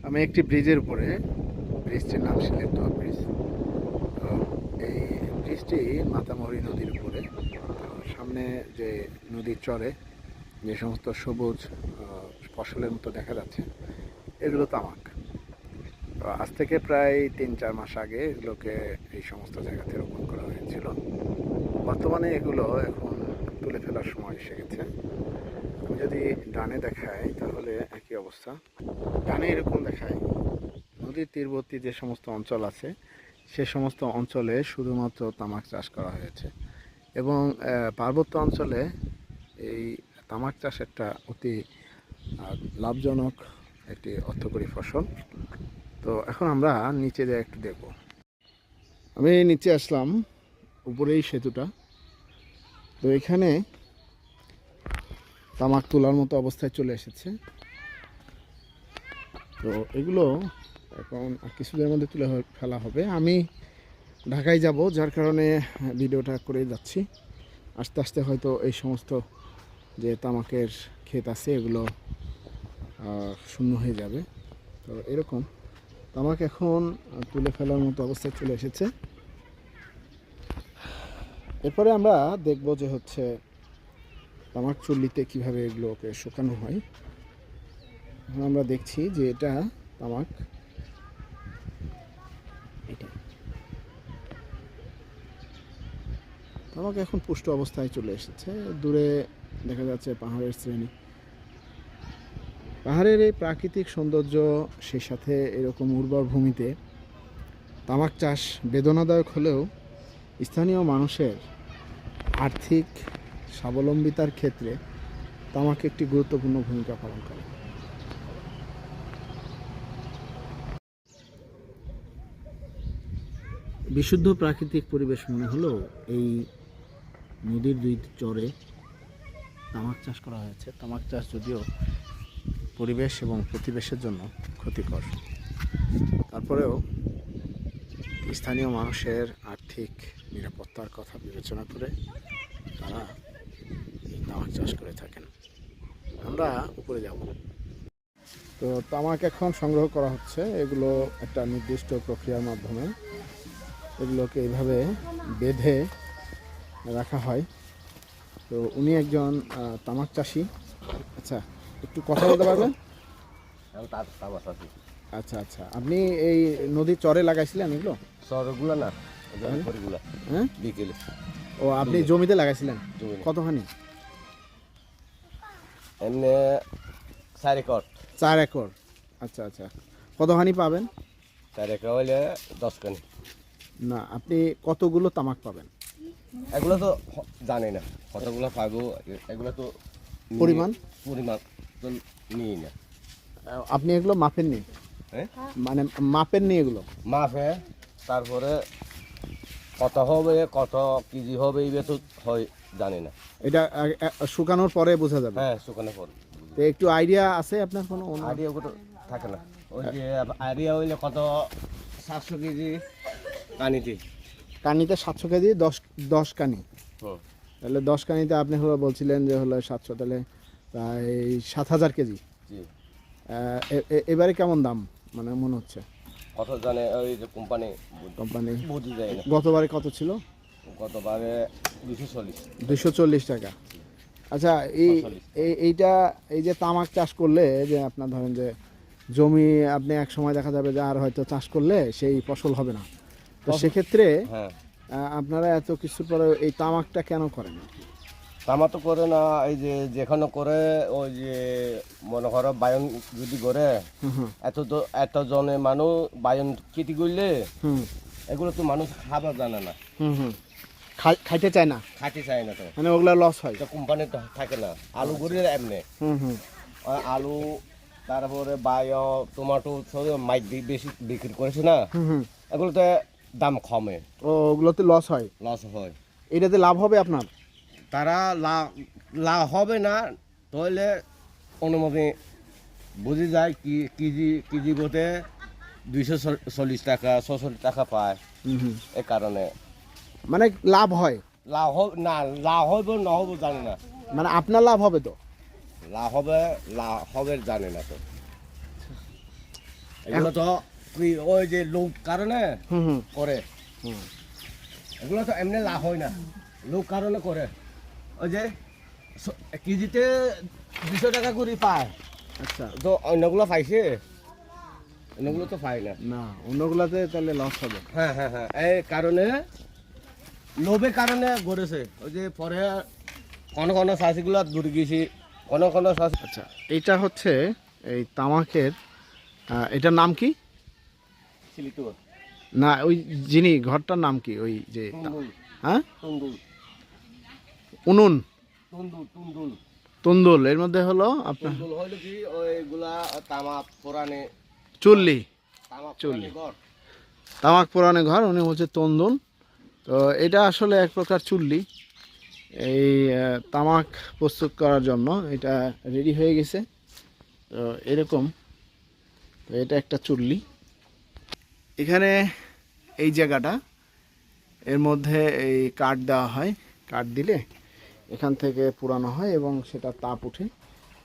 আমি একটি ব্রিজের উপরে, ব্রিজটির নাম সিলেটদহ ব্রিজ। তো এই ব্রিজটি মাতামুহুরী নদীর উপরে। তো সামনে যে নদীর চরে যে সমস্ত সবুজ ফসলের মতো দেখা যাচ্ছে, এগুলো তামাক। তো আজ থেকে প্রায় 3-4 মাস আগে এগুলোকে এই সমস্ত জায়গাতে রোপণ করা হয়েছিল। বর্তমানে এগুলো এখন তুলে ফেলার সময় এসে গেছে। আমি যদি ডানে দেখাই তাহলে একই অবস্থা। ডানে এরকম দেখায় নদীর তীরবর্তী যে সমস্ত অঞ্চল আছে সে সমস্ত অঞ্চলে শুধুমাত্র তামাক চাষ করা হয়েছে, এবং পার্বত্য অঞ্চলে এই তামাক চাষ একটা অতি লাভজনক একটি অর্থকরী ফসল। তো এখন আমরা নিচে যাই একটু দেখব। আমি নিচে আসলাম, উপরেই সেতুটা। তো এখানে তামাক তোলার মতো অবস্থায় চলে এসেছে। তো এগুলো এখন কিছুদিনের মধ্যে তুলে ফেলা হবে। আমি ঢাকায় যাব, যার কারণে ভিডিওটা করে যাচ্ছি। আস্তে আস্তে হয়তো এই সমস্ত যে তামাকের ক্ষেত আছে এগুলো শূন্য হয়ে যাবে। তো এরকম তামাক এখন তুলে ফেলার মতো অবস্থায় চলে এসেছে। এরপরে আমরা দেখব যে হচ্ছে তামাক চুল্লিতে কীভাবে এগুলোকে শুকানো হয়। এখন আমরা দেখছি যে এটা তামাক, এটা তামাক এখন পুষ্ট অবস্থায় চলে এসেছে। দূরে দেখা যাচ্ছে পাহাড়ের শ্রেণী। পাহাড়ের এই প্রাকৃতিক সৌন্দর্য, সেই সাথে এরকম উর্বর ভূমিতে তামাক চাষ বেদনাদায়ক হলেও স্থানীয় মানুষের আর্থিক স্বাবলম্বিতার ক্ষেত্রে তামাক একটি গুরুত্বপূর্ণ ভূমিকা পালন করে। বিশুদ্ধ প্রাকৃতিক পরিবেশ মনে হলেও এই নদীর দুই চরে তামাক চাষ করা হয়েছে। তামাক চাষ যদিও পরিবেশ এবং প্রতিবেশের জন্য ক্ষতিকর, তারপরেও স্থানীয় মানুষের আর্থিক নিরাপত্তার কথা বিবেচনা করে তারা এই তামাক চাষ করে থাকেন। আমরা উপরে যাব। তো তামাক এখন সংগ্রহ করা হচ্ছে। এগুলো একটা নির্দিষ্ট প্রক্রিয়ার মাধ্যমে এগুলোকে এইভাবে বেঁধে রাখা হয়। তো উনি একজন তামাক চাষি। আচ্ছা, একটু কথা বলতে পারবেন? আচ্ছা আচ্ছা, আপনি এই নদীর চরে লাগাইছিলেন এগুলো? চরগুলো না, হ্যাঁ, বিকেলে। ও আপনি জমিতে লাগাইছিলেন? কতখানি? এমনি 4 একর। 4 একর। আচ্ছা আচ্ছা, কতখানি পাবেন? 4 একর হইলে 10 কানি। না, আপনি কতগুলো তামাক পাবেন? এগুলো তো জানি না কতগুলো পাবো, এগুলো তো পরিমাণ তো নিই না। আপনি এগুলো মাপেননি? হ্যাঁ, মানে মাপেননি এগুলো? মাপে তারপরে কত হবে, কত কেজি হবে, এই তো হয় জানি না। এটা শুকানোর পরে বোঝা যাবে? হ্যাঁ, শুকানোর পর। তো একটু আইডিয়া আছে আপনার কোনো? আইডিয়া ওগুলো থাকে না। ওই যে আইডিয়া হইলে কত 700 কেজি কানিতে। কানিতে 700 কেজি, 10 কানি। তাহলে 10 কানিতে আপনি হলো বলছিলেন যে হলো 700, তাহলে প্রায় 7000 কেজি। জি। এবারে কেমন দাম মানে মনে হচ্ছে? কত জানে ওই যে কোম্পানি বুঝি যায় না। গতবারে কত ছিল? গতবারে 240। 240 টাকা। আচ্ছা, এইটা এই যে তামাক চাষ করলে যে আপনার ধরেন যে জমি আপনি এক সময় দেখা যাবে যে আর হয়তো চাষ করলে সেই ফসল হবে না, তো সেক্ষেত্রে হ্যাঁ, আপনারা এত কিছুর পরে এই তামাকটা কেন করেন? তামা তো করে না, এই যে যেখানে করে ওই যে মনে করো বায়ন যদি করে এত জনে মানুষ বায়ন খেতি করলে এগুলো তো মানুষ খাবার জানে না। খাইতে চায় না, খাইতে চায় না, তো মানে ওগুলা লস হয়। কোম্পানি তো থাকে না। আলু করে এমনি আলু, তারপরে বায়ো, টমেটো সব মাইক বেশি বিক্রি করেছে না, এগুলোতে দাম কমে। ও, ওগুলোতে লস হয়? লস হয়। এটাতে লাভ হবে আপনার? তারা লাভ হবে না, তাহলে অনুমতি বুঝে যায় কি কেজি বোতে 240 টাকা 46 টাকা পায়। এ কারণে মানে লাভ হয়? লাভ না, লাভ হবে না হবে জানি না। মানে আপনার লাভ হবে তো? লাভ হবে জানি না তো। এগুলো তো ওই যে লোক কারণে হুম হুম করে, এগুলো তো এমনি লাভ হয় না, লোক কারণে করে। ওই যে কেজিতে 200 টাকা করে পায়, আচ্ছা। তো অন্যগুলো পাইছে, অন্যগুলো তো পায় না। না, অন্যগুলাতে তাহলে লস হবে। হ্যাঁ হ্যাঁ হ্যাঁ, এই কারণে লোভের কারণে গড়েছে। ওই যে পরে কোন চাষিগুলো দূরে গেছি, কোন চাষি। আচ্ছা, এইটা হচ্ছে এই তামাকের, এটার নাম কি? সিলিটুর না, ওই যিনি ঘরটার নাম কি? ওই যে টুনদুল, হ্যাঁ, টুনদুল, উনুন, টুনদুল, টুনদুল, তুন্দুল, এর মধ্যে হলো আপনার টুনদুল হইল কি ওইগুলা তামাক পুরানে, চুল্লি, তামাক চুল্লি। পুরানে ঘর। তামাক পোড়ানো ঘর, উনি হচ্ছে তন্দুল। তো এটা আসলে এক প্রকার চুল্লি। এই তামাক প্রস্তুত করার জন্য এটা রেডি হয়ে গেছে। তো এরকম, তো এটা একটা চুল্লি। এখানে এই জায়গাটা, এর মধ্যে এই কাঠ দেওয়া হয়, কাঠ দিলে এখান থেকে পোড়ানো হয় এবং সেটা তাপ উঠে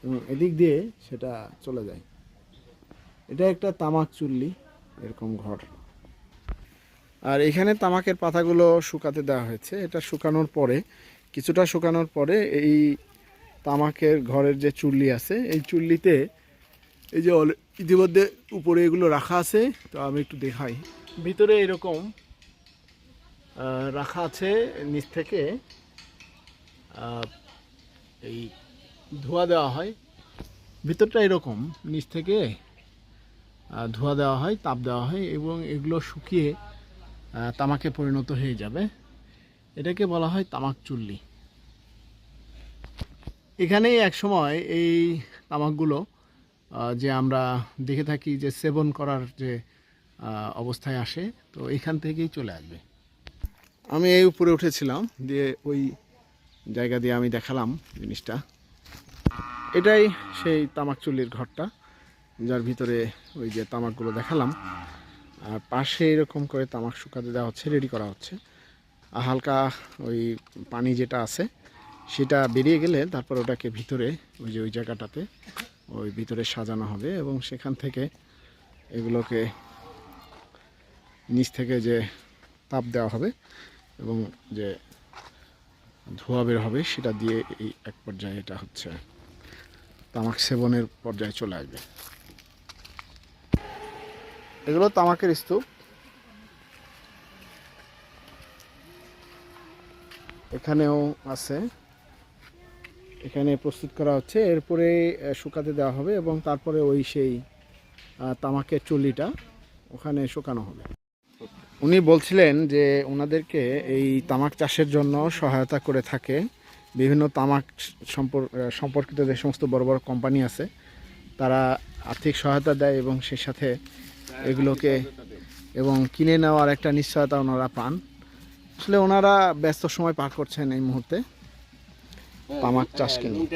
এবং এদিক দিয়ে সেটা চলে যায়। এটা একটা তামাক চুল্লি, এরকম ঘর। আর এখানে তামাকের পাতাগুলো শুকাতে দেওয়া হয়েছে। এটা শুকানোর পরে, কিছুটা শুকানোর পরে এই তামাকের ঘরের যে চুল্লি আছে, এই চুল্লিতে এই যে ইতিমধ্যে উপরে এগুলো রাখা আছে, তো আমি একটু দেখাই। ভিতরে এরকম রাখা আছে, নিচ থেকে এই ধোঁয়া দেওয়া হয়। ভিতরটা এরকম, নিচ থেকে ধোঁয়া দেওয়া হয়, তাপ দেওয়া হয় এবং এগুলো শুকিয়ে তামাকে পরিণত হয়ে যাবে। এটাকে বলা হয় তামাক চুল্লি। এখানেই এক সময় এই তামাকগুলো যে আমরা দেখে থাকি যে সেবন করার যে অবস্থায় আসে, তো এখান থেকেই চলে আসবে। আমি এই উপরে উঠেছিলাম, দিয়ে ওই জায়গা দিয়ে আমি দেখালাম জিনিসটা। এটাই সেই তামাক চুল্লির ঘরটা, যার ভিতরে ওই যে তামাকগুলো দেখালাম। আর পাশে এরকম করে তামাক শুকাতে দেওয়া হচ্ছে, রেডি করা হচ্ছে। আর হালকা ওই পানি যেটা আছে সেটা বেরিয়ে গেলে তারপর ওটাকে ভিতরে ওই যে ওই জায়গাটাতে ওই ভিতরে সাজানো হবে এবং সেখান থেকে এগুলোকে নিচ থেকে যে তাপ দেওয়া হবে এবং যে ধোঁয়া বের হবে সেটা দিয়ে এই এক পর্যায়ে এটা হচ্ছে তামাক সেবনের পর্যায়ে চলে আসবে। এগুলো তামাকের স্তূপ। এখানেও আছে, এখানে প্রস্তুত করা হচ্ছে, এরপরে শুকাতে দেওয়া হবে এবং তারপরে ওই সেই তামাকের চুল্লিটা ওখানে শুকানো হবে। উনি বলছিলেন যে ওনাদেরকে এই তামাক চাষের জন্য সহায়তা করে থাকে বিভিন্ন তামাক সম্পর্কিত যে সমস্ত বড় বড় কোম্পানি আছে, তারা আর্থিক সহায়তা দেয় এবং সেই সাথে এগুলোকে এবং কিনে নেওয়ার একটা নিশ্চয়তা ওনারা পান। আসলে ওনারা ব্যস্ত সময় পার করছেন এই মুহূর্তে তামাক চাষকে নিয়ে।